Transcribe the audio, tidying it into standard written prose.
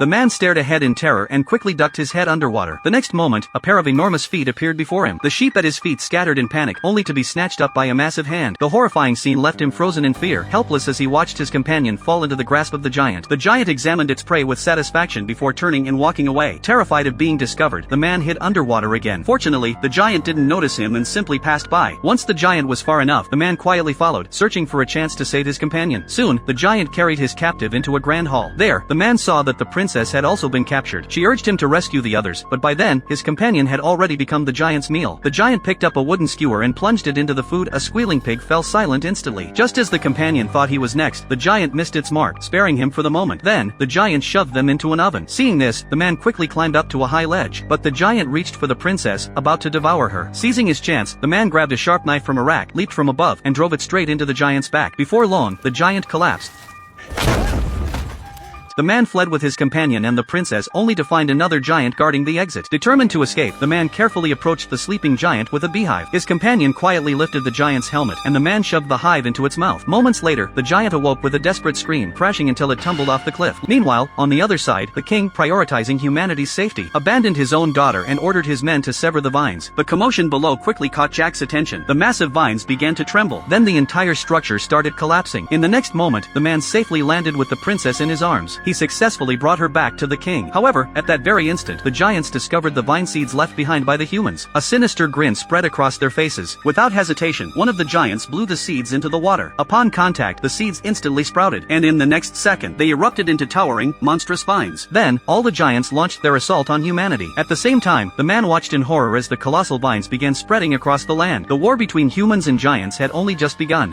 The man stared ahead in terror and quickly ducked his head underwater. The next moment, a pair of enormous feet appeared before him. The sheep at his feet scattered in panic, only to be snatched up by a massive hand. The horrifying scene left him frozen in fear, helpless as he watched his companion fall into the grasp of the giant. The giant examined its prey with satisfaction before turning and walking away. Terrified of being discovered, the man hid underwater again. Fortunately, the giant didn't notice him and simply passed by. Once the giant was far enough, the man quietly followed, searching for a chance to save his companion. Soon, the giant carried his captive into a grand hall. There, the man saw that the princess had also been captured. She urged him to rescue the others, but by then, his companion had already become the giant's meal. The giant picked up a wooden skewer and plunged it into the food. A squealing pig fell silent instantly. Just as the companion thought he was next, the giant missed its mark, sparing him for the moment. Then, the giant shoved them into an oven. Seeing this, the man quickly climbed up to a high ledge, but the giant reached for the princess, about to devour her. Seizing his chance, the man grabbed a sharp knife from a rack, leaped from above, and drove it straight into the giant's back. Before long, the giant collapsed. The man fled with his companion and the princess, only to find another giant guarding the exit. Determined to escape, the man carefully approached the sleeping giant with a beehive. His companion quietly lifted the giant's helmet, and the man shoved the hive into its mouth. Moments later, the giant awoke with a desperate scream, crashing until it tumbled off the cliff. Meanwhile, on the other side, the king, prioritizing humanity's safety, abandoned his own daughter and ordered his men to sever the vines. The commotion below quickly caught Jack's attention. The massive vines began to tremble. Then the entire structure started collapsing. In the next moment, the man safely landed with the princess in his arms. He successfully brought her back to the king. However, at that very instant, the giants discovered the vine seeds left behind by the humans. A sinister grin spread across their faces. Without hesitation, one of the giants blew the seeds into the water. Upon contact, the seeds instantly sprouted, and in the next second, they erupted into towering, monstrous vines. Then, all the giants launched their assault on humanity. At the same time, the man watched in horror as the colossal vines began spreading across the land. The war between humans and giants had only just begun.